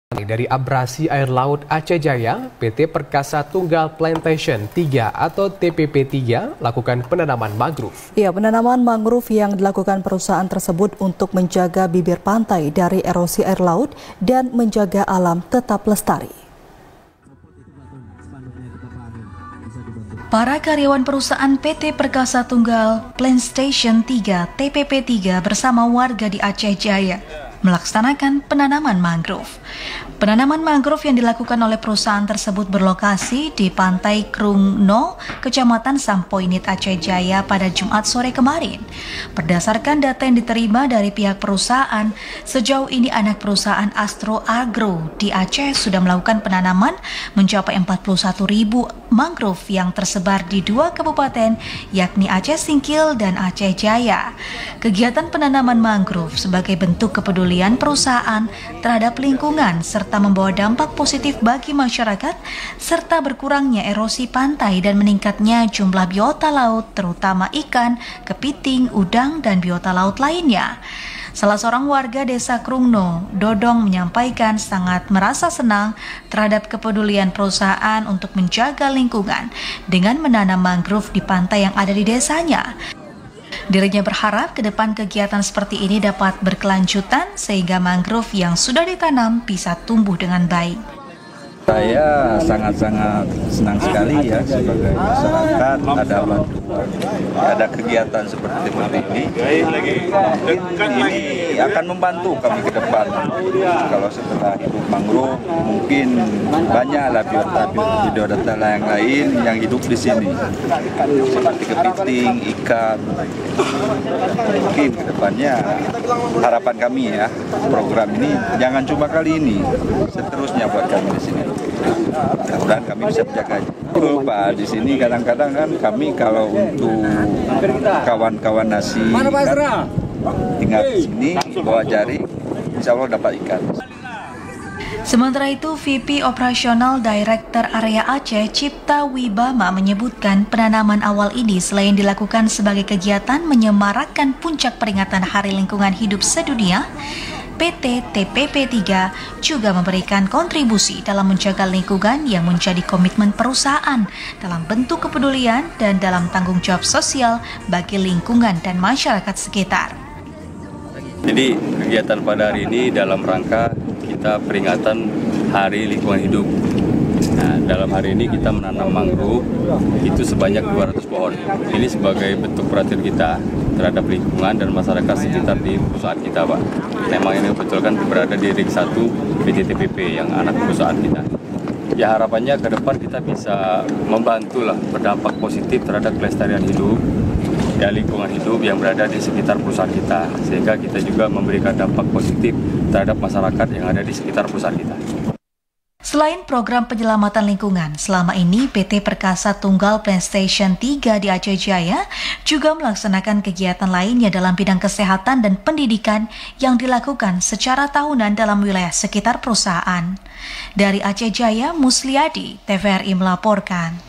Dari abrasi air laut Aceh Jaya, PT Perkasa Tunggal Plantation 3 atau TPP 3 lakukan penanaman mangrove. Ya, penanaman mangrove yang dilakukan perusahaan tersebut untuk menjaga bibir pantai dari erosi air laut dan menjaga alam tetap lestari. Para karyawan perusahaan PT Perkasa Tunggal Plantation 3 TPP 3 bersama warga di Aceh Jaya melaksanakan penanaman mangrove. Penanaman mangrove yang dilakukan oleh perusahaan tersebut berlokasi di Pantai Krungno, Kecamatan Sampoinit, Aceh Jaya pada Jumat sore kemarin. Berdasarkan data yang diterima dari pihak perusahaan, sejauh ini anak perusahaan Astro Agro di Aceh sudah melakukan penanaman mencapai 41.000 mangrove yang tersebar di 2 kabupaten, yakni Aceh Singkil dan Aceh Jaya. Kegiatan penanaman mangrove sebagai bentuk kepedulian perusahaan terhadap lingkungan serta membawa dampak positif bagi masyarakat, serta berkurangnya erosi pantai dan meningkatnya jumlah biota laut, terutama ikan, kepiting, udang, dan biota laut lainnya. Salah seorang warga desa Krungno, Dodong, menyampaikan sangat merasa senang terhadap kepedulian perusahaan untuk menjaga lingkungan dengan menanam mangrove di pantai yang ada di desanya. Dirinya berharap ke depan kegiatan seperti ini dapat berkelanjutan sehingga mangrove yang sudah ditanam bisa tumbuh dengan baik. Saya sangat-sangat senang sekali ya sebagai masyarakat ada kegiatan seperti ini. Ini akan membantu kami ke depan. Kalau setelah hidup mangrove mungkin banyaklah biota yang lain yang hidup di sini seperti kepiting, ikan. Mungkin ke depannya harapan kami ya program ini jangan cuma kali ini, seterusnya buat kami di sini. Mudah-mudahan kami bisa menjaganya. Pak, di sini kadang-kadang kan kami kalau untuk kawan-kawan nasi kan, tinggal di sini bawa jaring, insya Allah dapat ikan. Sementara itu, VP Operasional Director Area Aceh Cipta Wibama menyebutkan penanaman awal ini selain dilakukan sebagai kegiatan menyemarakkan puncak peringatan Hari Lingkungan Hidup Sedunia, PT TPP 3 juga memberikan kontribusi dalam menjaga lingkungan yang menjadi komitmen perusahaan dalam bentuk kepedulian dan dalam tanggung jawab sosial bagi lingkungan dan masyarakat sekitar. Jadi kegiatan pada hari ini dalam rangka kita peringatan Hari Lingkungan Hidup. Nah, dalam hari ini kita menanam mangrove itu sebanyak 200 pohon. Ini sebagai bentuk perhatian kita terhadap lingkungan dan masyarakat sekitar di perusahaan kita, Pak. Memang ini betul kan berada di ring 1 PT TPP yang anak perusahaan kita. Ya harapannya ke depan kita bisa membantu lah berdampak positif terhadap kelestarian hidup ya lingkungan hidup yang berada di sekitar perusahaan kita, sehingga kita juga memberikan dampak positif terhadap masyarakat yang ada di sekitar perusahaan kita. Selain program penyelamatan lingkungan, selama ini PT Perkasa Tunggal Plantation 3 di Aceh Jaya juga melaksanakan kegiatan lainnya dalam bidang kesehatan dan pendidikan yang dilakukan secara tahunan dalam wilayah sekitar perusahaan. Dari Aceh Jaya, Musliadi, TVRI melaporkan.